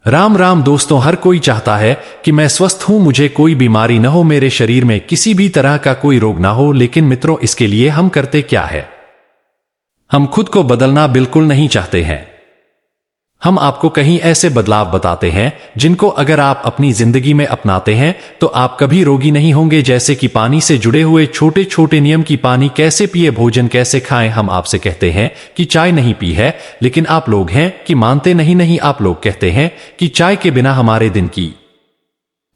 राम राम दोस्तों, हर कोई चाहता है कि मैं स्वस्थ हूं, मुझे कोई बीमारी न हो, मेरे शरीर में किसी भी तरह का कोई रोग ना हो। लेकिन मित्रों, इसके लिए हम करते क्या है? हम खुद को बदलना बिल्कुल नहीं चाहते हैं। हम आपको कहीं ऐसे बदलाव बताते हैं जिनको अगर आप अपनी जिंदगी में अपनाते हैं तो आप कभी रोगी नहीं होंगे। जैसे कि पानी से जुड़े हुए छोटे छोटे नियम की पानी कैसे पिए, भोजन कैसे खाएं। हम आपसे कहते हैं कि चाय नहीं पी है, लेकिन आप लोग हैं कि मानते नहीं। आप लोग कहते हैं कि चाय के बिना हमारे दिन की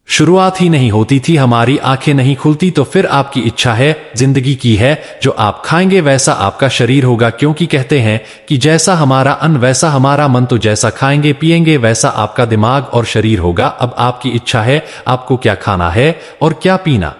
शुरुआत ही नहीं होती थी, हमारी आंखें नहीं खुलती। तो फिर आपकी इच्छा है जिंदगी की है, जो आप खाएंगे वैसा आपका शरीर होगा, क्योंकि कहते हैं कि जैसा हमारा अन्न वैसा हमारा मन। तो जैसा खाएंगे पिएंगे वैसा आपका दिमाग और शरीर होगा। अब आपकी इच्छा है आपको क्या खाना है और क्या पीना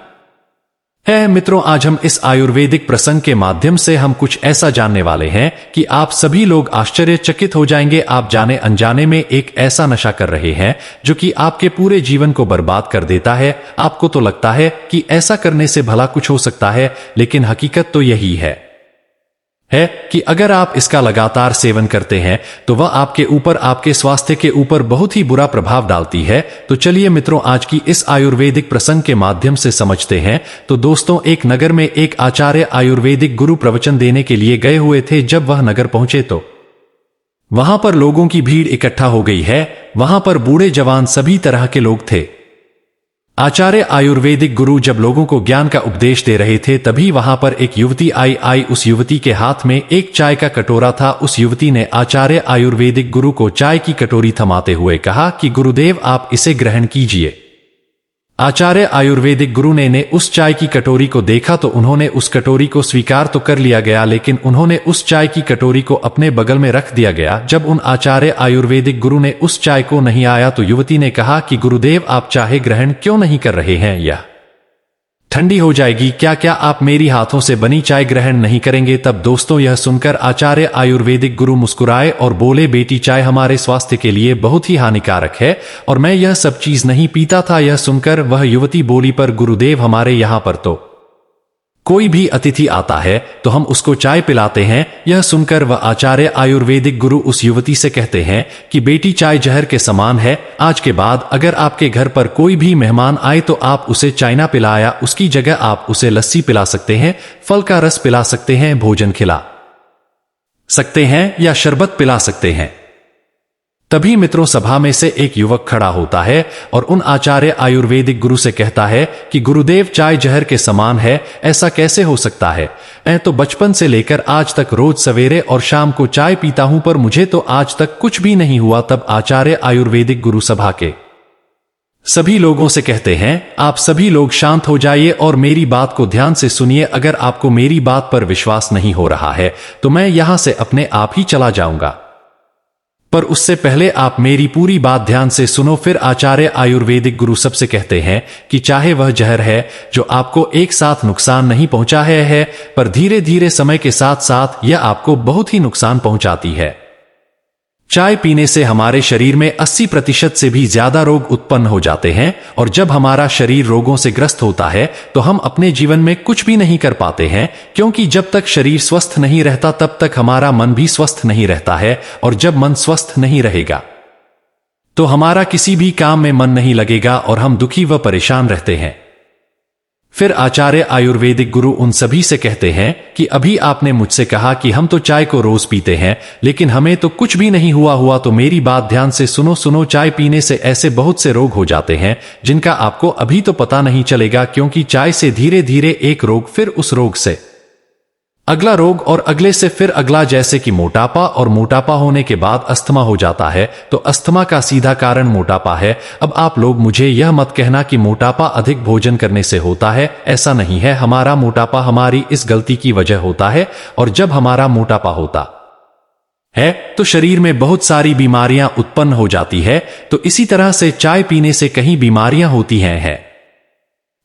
है। मित्रों, आज हम इस आयुर्वेदिक प्रसंग के माध्यम से हम कुछ ऐसा जानने वाले हैं कि आप सभी लोग आश्चर्यचकित हो जाएंगे। आप जाने अनजाने में एक ऐसा नशा कर रहे हैं जो कि आपके पूरे जीवन को बर्बाद कर देता है। आपको तो लगता है कि ऐसा करने से भला कुछ हो सकता है, लेकिन हकीकत तो यही है कि अगर आप इसका लगातार सेवन करते हैं तो वह आपके ऊपर, आपके स्वास्थ्य के ऊपर बहुत ही बुरा प्रभाव डालती है। तो चलिए मित्रों, आज की इस आयुर्वेदिक प्रसंग के माध्यम से समझते हैं। तो दोस्तों, एक नगर में एक आचार्य आयुर्वेदिक गुरु प्रवचन देने के लिए गए हुए थे। जब वह नगर पहुंचे तो वहां पर लोगों की भीड़ इकट्ठा हो गई है। वहां पर बूढ़े जवान सभी तरह के लोग थे। आचार्य आयुर्वेदिक गुरु जब लोगों को ज्ञान का उपदेश दे रहे थे, तभी वहां पर एक युवती आई। उस युवती के हाथ में एक चाय का कटोरा था। उस युवती ने आचार्य आयुर्वेदिक गुरु को चाय की कटोरी थमाते हुए कहा कि गुरुदेव, आप इसे ग्रहण कीजिए। आचार्य आयुर्वेदिक गुरु ने उस चाय की कटोरी को देखा तो उन्होंने उस कटोरी को स्वीकार तो कर लिया गया, लेकिन उन्होंने उस चाय की कटोरी को अपने बगल में रख दिया गया। जब उन आचार्य आयुर्वेदिक गुरु ने उस चाय को नहीं आया तो युवती ने कहा कि गुरुदेव, आप चाय ग्रहण क्यों नहीं कर रहे हैं? यह ठंडी हो जाएगी। क्या आप मेरी हाथों से बनी चाय ग्रहण नहीं करेंगे? तब दोस्तों, यह सुनकर आचार्य आयुर्वेदिक गुरु मुस्कुराए और बोले, बेटी, चाय हमारे स्वास्थ्य के लिए बहुत ही हानिकारक है और मैं यह सब चीज नहीं पीता था। यह सुनकर वह युवती बोली, पर गुरुदेव, हमारे यहां पर तो कोई भी अतिथि आता है तो हम उसको चाय पिलाते हैं। यह सुनकर वह आचार्य आयुर्वेदिक गुरु उस युवती से कहते हैं कि बेटी, चाय जहर के समान है। आज के बाद अगर आपके घर पर कोई भी मेहमान आए तो आप उसे चाय ना पिलाया, उसकी जगह आप उसे लस्सी पिला सकते हैं, फल का रस पिला सकते हैं, भोजन खिला सकते हैं या शरबत पिला सकते हैं। तभी मित्रों, सभा में से एक युवक खड़ा होता है और उन आचार्य आयुर्वेदिक गुरु से कहता है कि गुरुदेव, चाय जहर के समान है, ऐसा कैसे हो सकता है? मैं तो बचपन से लेकर आज तक रोज सवेरे और शाम को चाय पीता हूं, पर मुझे तो आज तक कुछ भी नहीं हुआ। तब आचार्य आयुर्वेदिक गुरु सभा के सभी लोगों से कहते हैं, आप सभी लोग शांत हो जाइए और मेरी बात को ध्यान से सुनिए। अगर आपको मेरी बात पर विश्वास नहीं हो रहा है तो मैं यहां से अपने आप ही चला जाऊंगा, पर उससे पहले आप मेरी पूरी बात ध्यान से सुनो। फिर आचार्य आयुर्वेदिक गुरु सबसे कहते हैं कि चाहे वह जहर है जो आपको एक साथ नुकसान नहीं पहुंचा है, पर धीरे धीरे समय के साथ साथ यह आपको बहुत ही नुकसान पहुंचाती है। चाय पीने से हमारे शरीर में 80% से भी ज्यादा रोग उत्पन्न हो जाते हैं, और जब हमारा शरीर रोगों से ग्रस्त होता है तो हम अपने जीवन में कुछ भी नहीं कर पाते हैं, क्योंकि जब तक शरीर स्वस्थ नहीं रहता तब तक हमारा मन भी स्वस्थ नहीं रहता है, और जब मन स्वस्थ नहीं रहेगा तो हमारा किसी भी काम में मन नहीं लगेगा और हम दुखी व परेशान रहते हैं। फिर आचार्य आयुर्वेदिक गुरु उन सभी से कहते हैं कि अभी आपने मुझसे कहा कि हम तो चाय को रोज पीते हैं, लेकिन हमें तो कुछ भी नहीं हुआ। तो मेरी बात ध्यान से सुनो। चाय पीने से ऐसे बहुत से रोग हो जाते हैं जिनका आपको अभी तो पता नहीं चलेगा, क्योंकि चाय से धीरे धीरे एक रोग, फिर उस रोग से अगला रोग और अगले से फिर अगला, जैसे कि मोटापा, और मोटापा होने के बाद अस्थमा हो जाता है। तो अस्थमा का सीधा कारण मोटापा है। अब आप लोग मुझे यह मत कहना कि मोटापा अधिक भोजन करने से होता है, ऐसा नहीं है। हमारा मोटापा हमारी इस गलती की वजह होता है, और जब हमारा मोटापा होता है तो शरीर में बहुत सारी बीमारियां उत्पन्न हो जाती है। तो इसी तरह से चाय पीने से कहीं बीमारियां होती हैं।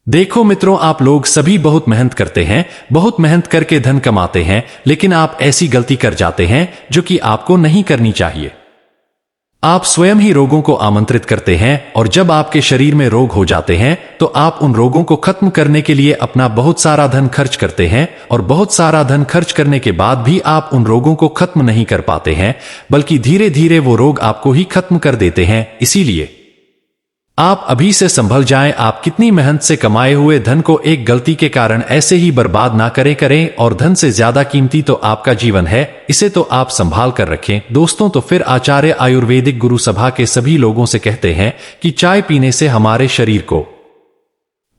देखो मित्रों, आप लोग सभी बहुत मेहनत करते हैं, बहुत मेहनत करके धन कमाते हैं, लेकिन आप ऐसी गलती कर जाते हैं जो कि आपको नहीं करनी चाहिए। आप स्वयं ही रोगों को आमंत्रित करते हैं और जब आपके शरीर में रोग हो जाते हैं तो आप उन रोगों को खत्म करने के लिए अपना बहुत सारा धन खर्च करते हैं और बहुत सारा धन खर्च करने के बाद भी आप उन रोगों को खत्म नहीं कर पाते हैं, बल्कि धीरे धीरे वो रोग आपको ही खत्म कर देते हैं। इसीलिए आप अभी से संभल जाएं। आप कितनी मेहनत से कमाए हुए धन को एक गलती के कारण ऐसे ही बर्बाद ना करें। और धन से ज्यादा कीमती तो आपका जीवन है, इसे तो आप संभाल कर रखें। दोस्तों, तो फिर आचार्य आयुर्वेदिक गुरु सभा के सभी लोगों से कहते हैं कि चाय पीने से हमारे शरीर को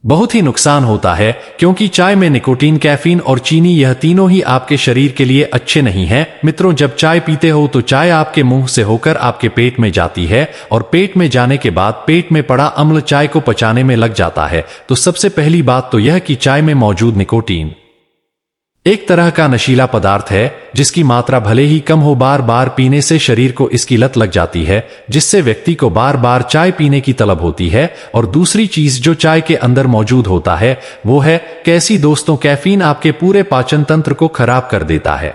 बहुत ही नुकसान होता है, क्योंकि चाय में निकोटीन, कैफीन और चीनी, यह तीनों ही आपके शरीर के लिए अच्छे नहीं हैं। मित्रों, जब चाय पीते हो तो चाय आपके मुंह से होकर आपके पेट में जाती है और पेट में जाने के बाद पेट में पड़ा अम्ल चाय को पचाने में लग जाता है। तो सबसे पहली बात तो यह कि चाय में मौजूद निकोटीन एक तरह का नशीला पदार्थ है, जिसकी मात्रा भले ही कम हो, बार बार पीने से शरीर को इसकी लत लग जाती है, जिससे व्यक्ति को बार बार चाय पीने की तलब होती है। और दूसरी चीज जो चाय के अंदर मौजूद होता है वो है कैसी दोस्तों, कैफीन आपके पूरे पाचन तंत्र को खराब कर देता है।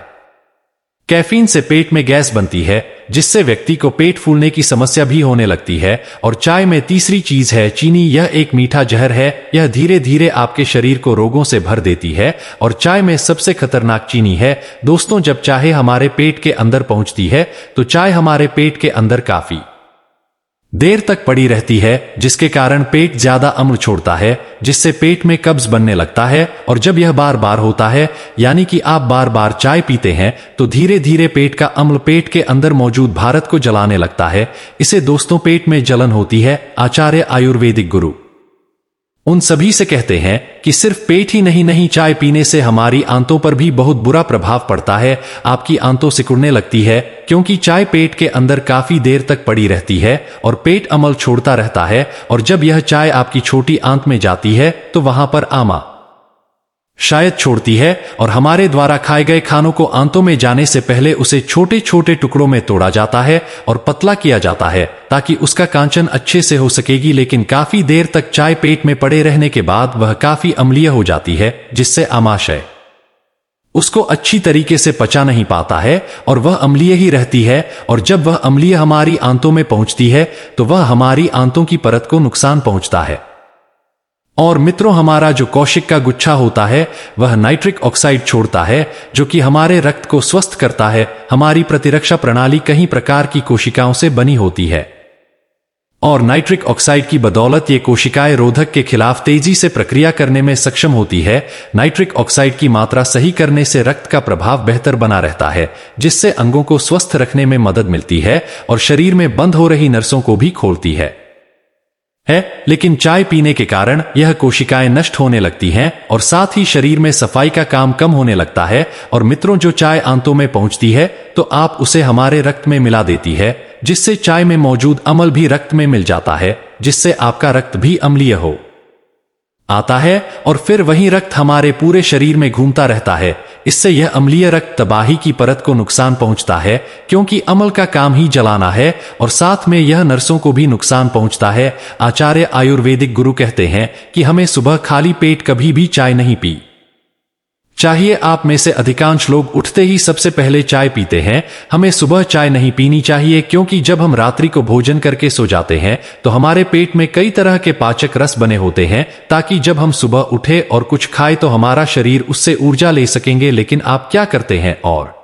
कैफीन से पेट में गैस बनती है, जिससे व्यक्ति को पेट फूलने की समस्या भी होने लगती है। और चाय में तीसरी चीज है चीनी। यह एक मीठा जहर है, यह धीरे धीरे आपके शरीर को रोगों से भर देती है। और चाय में सबसे खतरनाक चीनी है। दोस्तों, जब चाय हमारे पेट के अंदर पहुंचती है तो चाय हमारे पेट के अंदर काफी देर तक पड़ी रहती है, जिसके कारण पेट ज्यादा अम्ल छोड़ता है, जिससे पेट में कब्ज बनने लगता है। और जब यह बार बार होता है, यानी कि आप बार बार चाय पीते हैं, तो धीरे धीरे पेट का अम्ल पेट के अंदर मौजूद भारत को जलाने लगता है। इसे दोस्तों पेट में जलन होती है। आचार्य आयुर्वेदिक गुरु उन सभी से कहते हैं कि सिर्फ पेट ही नहीं, चाय पीने से हमारी आंतों पर भी बहुत बुरा प्रभाव पड़ता है। आपकी आंतों सिकुड़ने लगती है, क्योंकि चाय पेट के अंदर काफी देर तक पड़ी रहती है और पेट अम्ल छोड़ता रहता है। और जब यह चाय आपकी छोटी आंत में जाती है तो वहां पर आमा शायद छोड़ती है और हमारे द्वारा खाए गए खानों को आंतों में जाने से पहले उसे छोटे छोटे टुकड़ों में तोड़ा जाता है और पतला किया जाता है, ताकि उसका कांचन अच्छे से हो सकेगी। लेकिन काफी देर तक चाय पेट में पड़े रहने के बाद वह काफी अम्लीय हो जाती है, जिससे आमाशय उसको अच्छी तरीके से पचा नहीं पाता है और वह अम्लीय ही रहती है। और जब वह अम्लीय हमारी आंतों में पहुंचती है तो वह हमारी आंतों की परत को नुकसान पहुंचता है। और मित्रों, हमारा जो कौशिक का गुच्छा होता है वह नाइट्रिक ऑक्साइड छोड़ता है, जो कि हमारे रक्त को स्वस्थ करता है। हमारी प्रतिरक्षा प्रणाली कई प्रकार की कोशिकाओं से बनी होती है और नाइट्रिक ऑक्साइड की बदौलत ये कोशिकाएं रोधक के खिलाफ तेजी से प्रक्रिया करने में सक्षम होती है। नाइट्रिक ऑक्साइड की मात्रा सही करने से रक्त का प्रभाव बेहतर बना रहता है, जिससे अंगों को स्वस्थ रखने में मदद मिलती है और शरीर में बंद हो रही नसों को भी खोलती है। लेकिन चाय पीने के कारण यह कोशिकाएं नष्ट होने लगती हैं और साथ ही शरीर में सफाई का काम कम होने लगता है। और मित्रों, जो चाय आंतों में पहुंचती है तो आप उसे हमारे रक्त में मिला देती है, जिससे चाय में मौजूद अम्ल भी रक्त में मिल जाता है, जिससे आपका रक्त भी अम्लीय हो आता है और फिर वही रक्त हमारे पूरे शरीर में घूमता रहता है। इससे यह अम्लीय रक्त तबाही की परत को नुकसान पहुंचता है, क्योंकि अम्ल का काम ही जलाना है और साथ में यह नसों को भी नुकसान पहुंचता है। आचार्य आयुर्वेदिक गुरु कहते हैं कि हमें सुबह खाली पेट कभी भी चाय नहीं पी चाहिए। आप में से अधिकांश लोग उठते ही सबसे पहले चाय पीते हैं। हमें सुबह चाय नहीं पीनी चाहिए, क्योंकि जब हम रात्रि को भोजन करके सो जाते हैं तो हमारे पेट में कई तरह के पाचक रस बने होते हैं, ताकि जब हम सुबह उठे और कुछ खाए तो हमारा शरीर उससे ऊर्जा ले सकेंगे। लेकिन आप क्या करते हैं और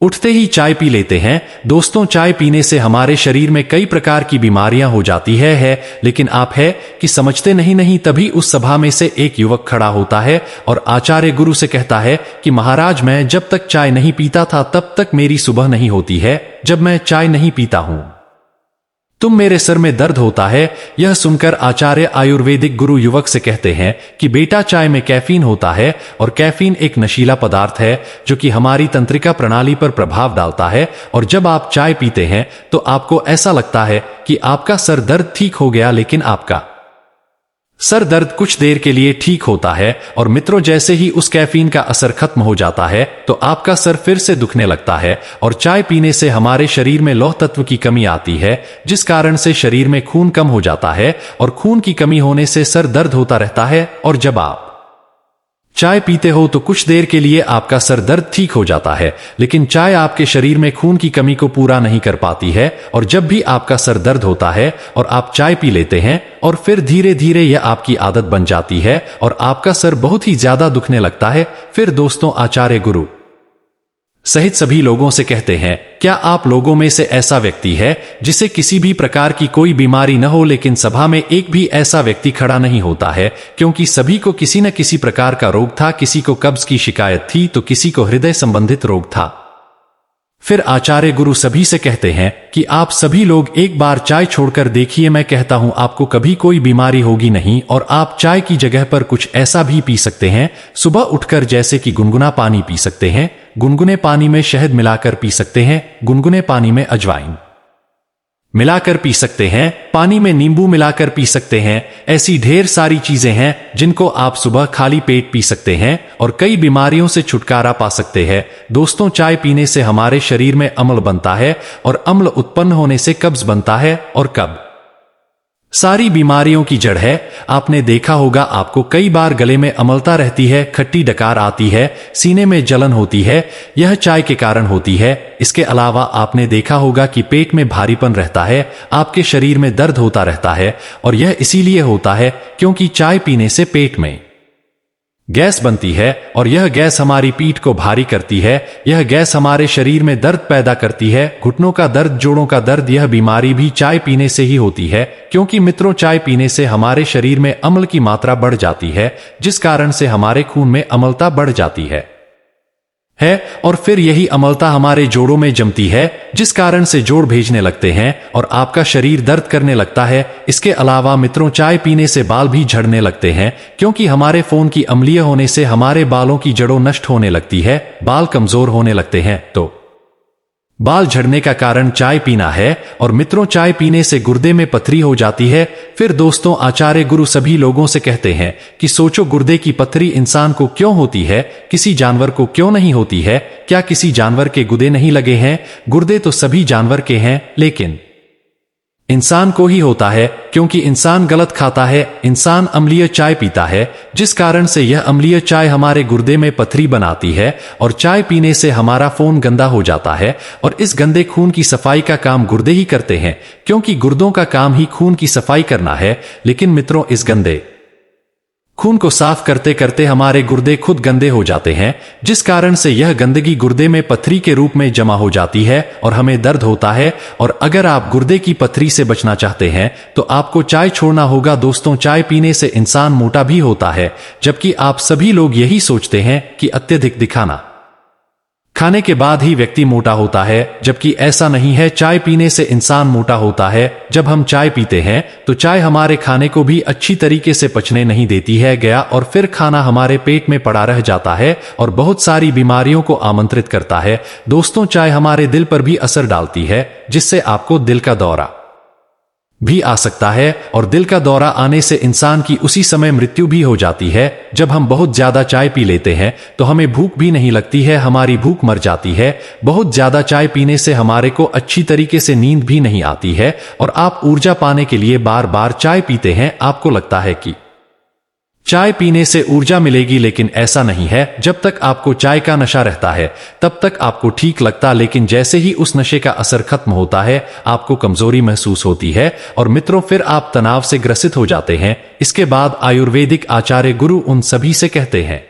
उठते ही चाय पी लेते हैं। दोस्तों, चाय पीने से हमारे शरीर में कई प्रकार की बीमारियां हो जाती है। लेकिन आप है कि समझते नहीं। तभी उस सभा में से एक युवक खड़ा होता है और आचार्य गुरु से कहता है कि महाराज, मैं जब तक चाय नहीं पीता था तब तक मेरी सुबह नहीं होती है। जब मैं चाय नहीं पीता हूं तुम मेरे सर में दर्द होता है। यह सुनकर आचार्य आयुर्वेदिक गुरु युवक से कहते हैं कि बेटा, चाय में कैफीन होता है और कैफीन एक नशीला पदार्थ है जो कि हमारी तंत्रिका प्रणाली पर प्रभाव डालता है। और जब आप चाय पीते हैं तो आपको ऐसा लगता है कि आपका सर दर्द ठीक हो गया, लेकिन आपका सर दर्द कुछ देर के लिए ठीक होता है और मित्रों, जैसे ही उस कैफीन का असर खत्म हो जाता है तो आपका सर फिर से दुखने लगता है। और चाय पीने से हमारे शरीर में लौह तत्व की कमी आती है, जिस कारण से शरीर में खून कम हो जाता है और खून की कमी होने से सर दर्द होता रहता है। और जब आप चाय पीते हो तो कुछ देर के लिए आपका सर दर्द ठीक हो जाता है, लेकिन चाय आपके शरीर में खून की कमी को पूरा नहीं कर पाती है। और जब भी आपका सर दर्द होता है और आप चाय पी लेते हैं और फिर धीरे धीरे यह आपकी आदत बन जाती है और आपका सर बहुत ही ज्यादा दुखने लगता है, फिर दोस्तों आचार्य गुरु सहित सभी लोगों से कहते हैं, क्या आप लोगों में से ऐसा व्यक्ति है जिसे किसी भी प्रकार की कोई बीमारी न हो, लेकिन सभा में एक भी ऐसा व्यक्ति खड़ा नहीं होता है, क्योंकि सभी को किसी न किसी प्रकार का रोग था। किसी को कब्ज की शिकायत थी तो किसी को हृदय संबंधित रोग था। फिर आचार्य गुरु सभी से कहते हैं कि आप सभी लोग एक बार चाय छोड़कर देखिए। मैं कहता हूं आपको कभी कोई बीमारी होगी नहीं और आप चाय की जगह पर कुछ ऐसा भी पी सकते हैं सुबह उठकर, जैसे कि गुनगुना पानी पी सकते हैं, गुनगुने पानी में शहद मिलाकर पी सकते हैं, गुनगुने पानी में अजवाइन मिलाकर पी सकते हैं, पानी में नींबू मिलाकर पी सकते हैं। ऐसी ढेर सारी चीजें हैं जिनको आप सुबह खाली पेट पी सकते हैं और कई बीमारियों से छुटकारा पा सकते हैं। दोस्तों, चाय पीने से हमारे शरीर में अम्ल बनता है और अम्ल उत्पन्न होने से कब्ज बनता है और कब्ज सारी बीमारियों की जड़ है। आपने देखा होगा आपको कई बार गले में अम्लता रहती है, खट्टी डकार आती है, सीने में जलन होती है, यह चाय के कारण होती है। इसके अलावा आपने देखा होगा कि पेट में भारीपन रहता है, आपके शरीर में दर्द होता रहता है और यह इसीलिए होता है क्योंकि चाय पीने से पेट में गैस बनती है और यह गैस हमारी पीठ को भारी करती है। यह गैस हमारे शरीर में दर्द पैदा करती है, घुटनों का दर्द, जोड़ों का दर्द। यह बीमारी भी चाय पीने से ही होती है, क्योंकि मित्रों चाय पीने से हमारे शरीर में अम्ल की मात्रा बढ़ जाती है, जिस कारण से हमारे खून में अम्लता बढ़ जाती है और फिर यही अम्लता हमारे जोड़ों में जमती है, जिस कारण से जोड़ भेजने लगते हैं और आपका शरीर दर्द करने लगता है। इसके अलावा मित्रों, चाय पीने से बाल भी झड़ने लगते हैं, क्योंकि हमारे फोन की अम्लीय होने से हमारे बालों की जड़ों नष्ट होने लगती है, बाल कमजोर होने लगते हैं। तो बाल झड़ने का कारण चाय पीना है और मित्रों, चाय पीने से गुर्दे में पथरी हो जाती है। फिर दोस्तों, आचार्य गुरु सभी लोगों से कहते हैं कि सोचो, गुर्दे की पथरी इंसान को क्यों होती है, किसी जानवर को क्यों नहीं होती है? क्या किसी जानवर के गुर्दे नहीं लगे हैं? गुर्दे तो सभी जानवर के हैं, लेकिन इंसान को ही होता है, क्योंकि इंसान गलत खाता है, इंसान अम्लीय चाय पीता है, जिस कारण से यह अम्लीय चाय हमारे गुर्दे में पथरी बनाती है और चाय पीने से हमारा खून गंदा हो जाता है और इस गंदे खून की सफाई का काम गुर्दे ही करते हैं, क्योंकि गुर्दों का काम ही खून की सफाई करना है। लेकिन मित्रों, इस गंदे खून को साफ करते करते हमारे गुर्दे खुद गंदे हो जाते हैं, जिस कारण से यह गंदगी गुर्दे में पथरी के रूप में जमा हो जाती है और हमें दर्द होता है। और अगर आप गुर्दे की पथरी से बचना चाहते हैं तो आपको चाय छोड़ना होगा। दोस्तों, चाय पीने से इंसान मोटा भी होता है, जबकि आप सभी लोग यही सोचते हैं कि अत्यधिक दिखाना खाने के बाद ही व्यक्ति मोटा होता है, जबकि ऐसा नहीं है। चाय पीने से इंसान मोटा होता है। जब हम चाय पीते हैं तो चाय हमारे खाने को भी अच्छी तरीके से पचने नहीं देती है गया और फिर खाना हमारे पेट में पड़ा रह जाता है और बहुत सारी बीमारियों को आमंत्रित करता है। दोस्तों, चाय हमारे दिल पर भी असर डालती है, जिससे आपको दिल का दौरा भी आ सकता है और दिल का दौरा आने से इंसान की उसी समय मृत्यु भी हो जाती है। जब हम बहुत ज्यादा चाय पी लेते हैं तो हमें भूख भी नहीं लगती है, हमारी भूख मर जाती है। बहुत ज्यादा चाय पीने से हमारे को अच्छी तरीके से नींद भी नहीं आती है और आप ऊर्जा पाने के लिए बार बार चाय पीते हैं। आपको लगता है कि चाय पीने से ऊर्जा मिलेगी, लेकिन ऐसा नहीं है। जब तक आपको चाय का नशा रहता है तब तक आपको ठीक लगता, लेकिन जैसे ही उस नशे का असर खत्म होता है आपको कमजोरी महसूस होती है और मित्रों, फिर आप तनाव से ग्रसित हो जाते हैं। इसके बाद आयुर्वेदिक आचार्य गुरु उन सभी से कहते हैं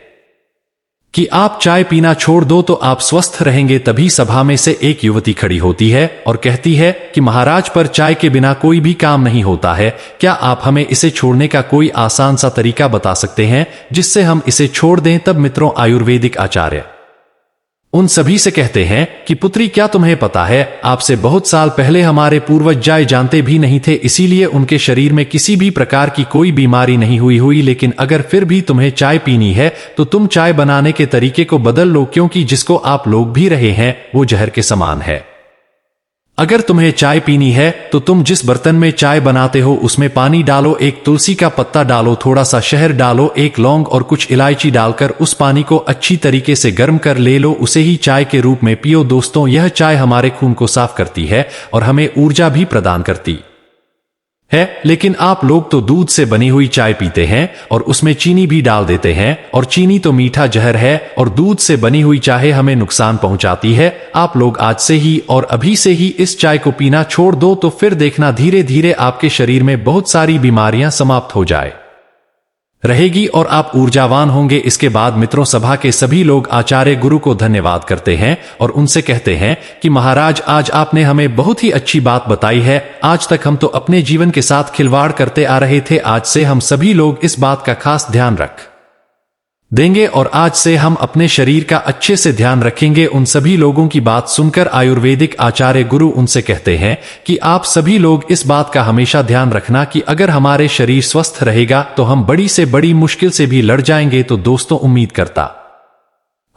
कि आप चाय पीना छोड़ दो तो आप स्वस्थ रहेंगे। तभी सभा में से एक युवती खड़ी होती है और कहती है कि महाराज, पर चाय के बिना कोई भी काम नहीं होता है, क्या आप हमें इसे छोड़ने का कोई आसान सा तरीका बता सकते हैं जिससे हम इसे छोड़ दें? तब मित्रों, आयुर्वेदिक आचार्य उन सभी से कहते हैं कि पुत्री, क्या तुम्हें पता है, आपसे बहुत साल पहले हमारे पूर्वज चाय जानते भी नहीं थे, इसीलिए उनके शरीर में किसी भी प्रकार की कोई बीमारी नहीं हुई। लेकिन अगर फिर भी तुम्हें चाय पीनी है तो तुम चाय बनाने के तरीके को बदल लो, क्योंकि जिसको आप लोग भी रहे हैं वो जहर के समान है। अगर तुम्हें चाय पीनी है तो तुम जिस बर्तन में चाय बनाते हो उसमें पानी डालो, एक तुलसी का पत्ता डालो, थोड़ा सा शहद डालो, एक लौंग और कुछ इलायची डालकर उस पानी को अच्छी तरीके से गर्म कर ले लो, उसे ही चाय के रूप में पियो। दोस्तों, यह चाय हमारे खून को साफ करती है और हमें ऊर्जा भी प्रदान करती है, लेकिन आप लोग तो दूध से बनी हुई चाय पीते हैं और उसमें चीनी भी डाल देते हैं, और चीनी तो मीठा जहर है और दूध से बनी हुई चाय हमें नुकसान पहुंचाती है। आप लोग आज से ही और अभी से ही इस चाय को पीना छोड़ दो, तो फिर देखना धीरे धीरे आपके शरीर में बहुत सारी बीमारियां समाप्त हो जाए रहेगी और आप ऊर्जावान होंगे। इसके बाद मित्रों, सभा के सभी लोग आचार्य गुरु को धन्यवाद करते हैं और उनसे कहते हैं कि महाराज, आज आपने हमें बहुत ही अच्छी बात बताई है। आज तक हम तो अपने जीवन के साथ खिलवाड़ करते आ रहे थे, आज से हम सभी लोग इस बात का खास ध्यान रख देंगे और आज से हम अपने शरीर का अच्छे से ध्यान रखेंगे। उन सभी लोगों की बात सुनकर आयुर्वेदिक आचार्य गुरु उनसे कहते हैं कि आप सभी लोग इस बात का हमेशा ध्यान रखना कि अगर हमारे शरीर स्वस्थ रहेगा तो हम बड़ी से बड़ी मुश्किल से भी लड़ जाएंगे। तो दोस्तों, उम्मीद करता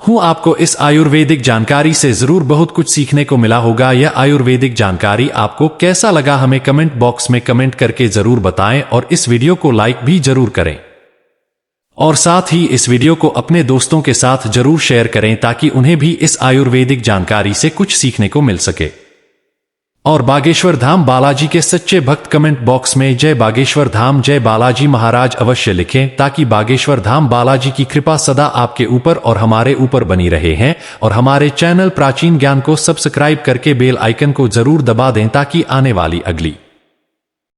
हूं आपको इस आयुर्वेदिक जानकारी से जरूर बहुत कुछ सीखने को मिला होगा। यह आयुर्वेदिक जानकारी आपको कैसा लगा हमें कमेंट बॉक्स में कमेंट करके जरूर बताएं और इस वीडियो को लाइक भी जरूर करें और साथ ही इस वीडियो को अपने दोस्तों के साथ जरूर शेयर करें ताकि उन्हें भी इस आयुर्वेदिक जानकारी से कुछ सीखने को मिल सके। और बागेश्वर धाम बालाजी के सच्चे भक्त कमेंट बॉक्स में जय बागेश्वर धाम, जय बालाजी महाराज अवश्य लिखें ताकि बागेश्वर धाम बालाजी की कृपा सदा आपके ऊपर और हमारे ऊपर बनी रहे हैं। और हमारे चैनल प्राचीन ज्ञान को सब्सक्राइब करके बेल आइकन को जरूर दबा दें ताकि आने वाली अगली